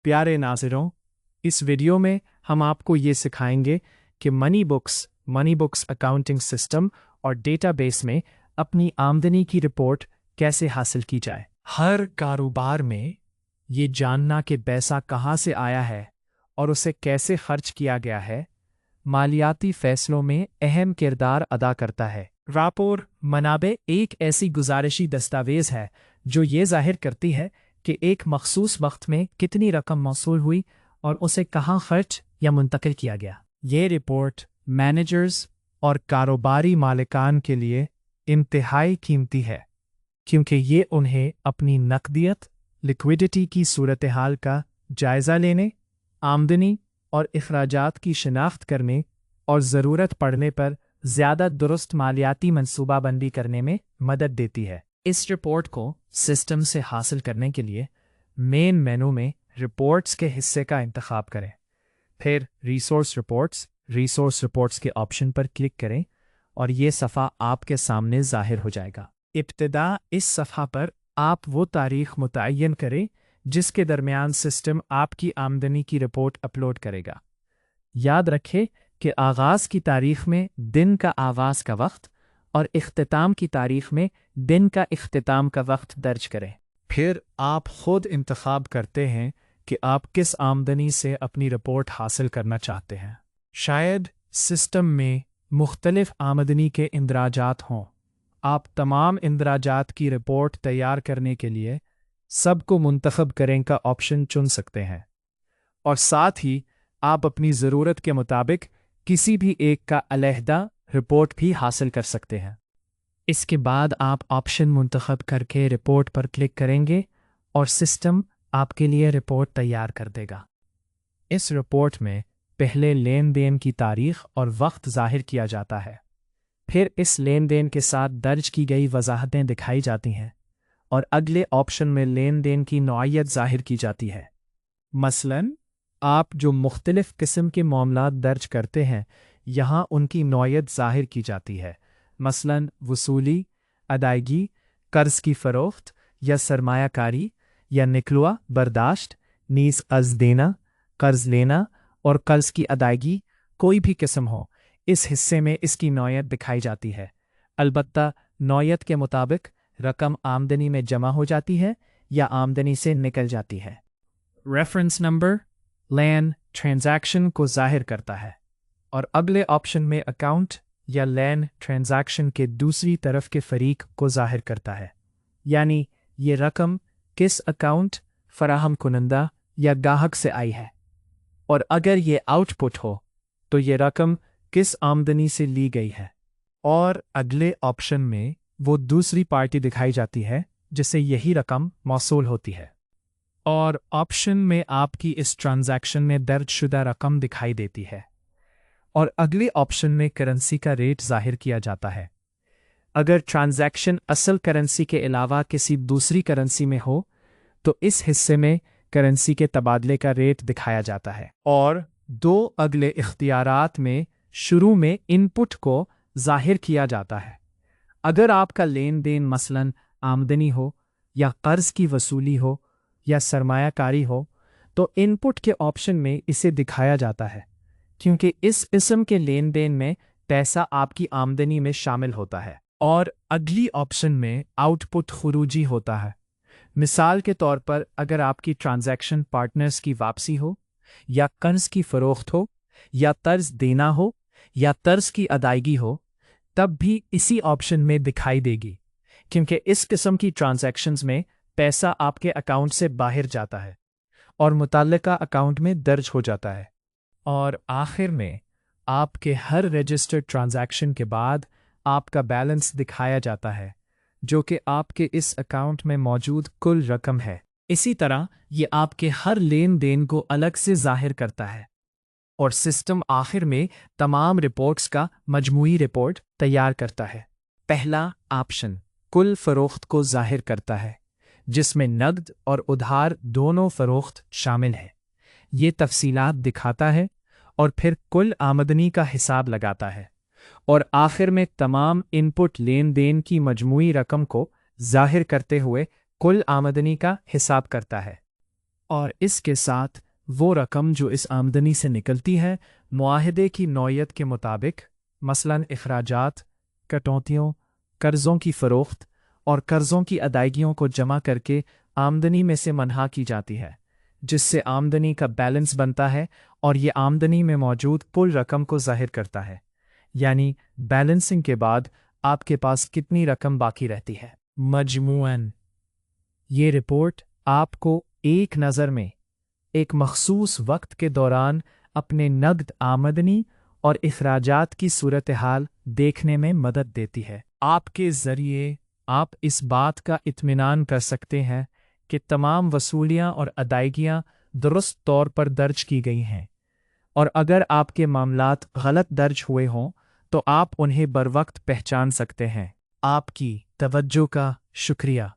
प्यारे नाज़िरों, इस वीडियो में हम आपको ये सिखाएंगे कि मनी बुक्स अकाउंटिंग सिस्टम और डेटाबेस में अपनी आमदनी की रिपोर्ट कैसे हासिल की जाए। हर कारोबार में ये जानना कि पैसा कहाँ से आया है और उसे कैसे खर्च किया गया है, मालियाती फैसलों में अहम किरदार अदा करता है। रापोर मनाबे एक ऐसी गुजारिशी दस्तावेज़ है जो ये जाहिर करती है कि एक मखसूस वक्त में कितनी रकम मौसूल हुई और उसे कहाँ खर्च या मुंतकिल किया गया। ये रिपोर्ट मैनेजर्स और कारोबारी मालिकान के लिए इंतहाई कीमती है, क्योंकि ये उन्हें अपनी नकदियत लिक्विडिटी की सूरत हाल का जायज़ा लेने, आमदनी और अखराजात की शिनाख्त करने और ज़रूरत पड़ने पर ज़्यादा दुरुस्त मालियाती मनसूबाबंदी करने में मदद देती है। इस रिपोर्ट को सिस्टम से हासिल करने के लिए मेन मेनू में रिपोर्ट्स के हिस्से का इंतखाब करें। फिर रिसोर्स रिपोर्ट्स के ऑप्शन पर क्लिक करें और ये सफ़ा आपके सामने ज़ाहिर हो जाएगा। इब्तिदा इस सफ़ा पर आप वो तारीख़ मुतय्यन करें जिसके दरमियान सिस्टम आपकी आमदनी की रिपोर्ट अपलोड करेगा। याद रखें कि आगाज़ की तारीख़ में दिन का आगाज़ का वक्त और इख्तिताम की तारीख़ में दिन का इख्तिताम का वक्त दर्ज करें। फिर आप खुद इंतखाब करते हैं कि आप किस आमदनी से अपनी रिपोर्ट हासिल करना चाहते हैं। शायद सिस्टम में मुख्तलिफ आमदनी के इंदराजात हों। आप तमाम इंदराजात की रिपोर्ट तैयार करने के लिए सबको मुंतखब करें का ऑप्शन चुन सकते हैं, और साथ ही आप अपनी ज़रूरत के मुताबिक किसी भी एक का अलहदा रिपोर्ट भी हासिल कर सकते हैं। इसके बाद आप ऑप्शन मुंतखब करके रिपोर्ट पर क्लिक करेंगे और सिस्टम आपके लिए रिपोर्ट तैयार कर देगा। इस रिपोर्ट में पहले लेन देन की तारीख़ और वक्त ज़ाहिर किया जाता है। फिर इस लेन देन के साथ दर्ज की गई वजाहतें दिखाई जाती हैं और अगले ऑप्शन में लेन देन की नौइयत ज़ाहिर की जाती है। मसलन आप जो मुख्तलिफ़ किस्म के मामलात दर्ज करते हैं, यहाँ उनकी नौइयत ज़ाहिर की जाती है। मसलन वसूली, अदायगी, कर्ज़ की फ़रोख्त या सरमायाकारी या निकलवा बर्दाश्त, नीज़ कर्ज़ देना, कर्ज़ लेना और कर्ज़ की अदायगी कोई भी किस्म हो, इस हिस्से में इसकी नौइयत दिखाई जाती है। अलबत्ता नौइयत के मुताबिक रकम आमदनी में जमा हो जाती है या आमदनी से निकल जाती है। रेफरेंस नंबर लैन ट्रांजैक्शन को ज़ाहिर करता है और अगले ऑप्शन में अकाउंट या लैन ट्रांजैक्शन के दूसरी तरफ के फरीक को ज़ाहिर करता है, यानी ये रकम किस अकाउंट, फराहम कुनंदा या गाहक से आई है, और अगर ये आउटपुट हो तो ये रकम किस आमदनी से ली गई है। और अगले ऑप्शन में वो दूसरी पार्टी दिखाई जाती है जिसे यही रकम मौसूल होती है, और ऑप्शन में आपकी इस ट्रांजैक्शन में दर्ज शुदा रकम दिखाई देती है, और अगले ऑप्शन में करेंसी का रेट ज़ाहिर किया जाता है। अगर ट्रांजैक्शन असल करेंसी के अलावा किसी दूसरी करेंसी में हो तो इस हिस्से में करेंसी के तबादले का रेट दिखाया जाता है। और दो अगले इख्तियारात में शुरू में इनपुट को ज़ाहिर किया जाता है। अगर आपका लेन देन मसलन आमदनी हो या कर्ज़ की वसूली हो या सरमायाकारी हो तो इनपुट के ऑप्शन में इसे दिखाया जाता है, क्योंकि इस किस्म के लेन देन में पैसा आपकी आमदनी में शामिल होता है। और अगली ऑप्शन में आउटपुट खुरूजी होता है। मिसाल के तौर पर अगर आपकी ट्रांजैक्शन पार्टनर्स की वापसी हो या कर्ज़ की फ़रोख्त हो या कर्ज़ देना हो या कर्ज़ की अदायगी हो, तब भी इसी ऑप्शन में दिखाई देगी, क्योंकि इस किस्म की ट्रांजैक्शंस में पैसा आपके अकाउंट से बाहर जाता है और मुतल्लिका अकाउंट में दर्ज हो जाता है। और आखिर में आपके हर रजिस्टर्ड ट्रांजैक्शन के बाद आपका बैलेंस दिखाया जाता है, जो कि आपके इस अकाउंट में मौजूद कुल रकम है। इसी तरह ये आपके हर लेन देन को अलग से ज़ाहिर करता है, और सिस्टम आखिर में तमाम रिपोर्ट्स का मजमूई रिपोर्ट तैयार करता है। पहला ऑप्शन कुल फ़रोख्त को ज़ाहिर करता है, जिसमें नकद और उधार दोनों फ़रोख्त शामिल है। ये तफसीलात दिखाता है और फिर कुल आमदनी का हिसाब लगाता है, और आखिर में तमाम इनपुट लेन देन की मजमूई रकम को ज़ाहिर करते हुए कुल आमदनी का हिसाब करता है। और इसके साथ वो रकम जो इस आमदनी से निकलती है मुआहदे की नौयत के मुताबिक, मसलन अखराजात, कटौतियों, कर्ज़ों की फ़रोख्त और कर्ज़ों की अदायगियों को जमा करके आमदनी में से मनहा की जाती है, जिससे आमदनी का बैलेंस बनता है और ये आमदनी में मौजूद कुल रकम को ज़ाहिर करता है। यानी बैलेंसिंग के बाद आपके पास कितनी रकम बाकी रहती है मजमूअन। ये रिपोर्ट आपको एक नज़र में एक मखसूस वक्त के दौरान अपने नकद आमदनी और अखराजात की सूरत हाल देखने में मदद देती है। आपके ज़रिए आप इस बात का इत्मीनान कर सकते हैं कि तमाम वसूलियाँ और अदायगियाँ दुरुस्त तौर पर दर्ज की गई हैं, और अगर आपके मामलात गलत दर्ज हुए हों तो आप उन्हें बरवक्त पहचान सकते हैं। आपकी तवज्जो का शुक्रिया।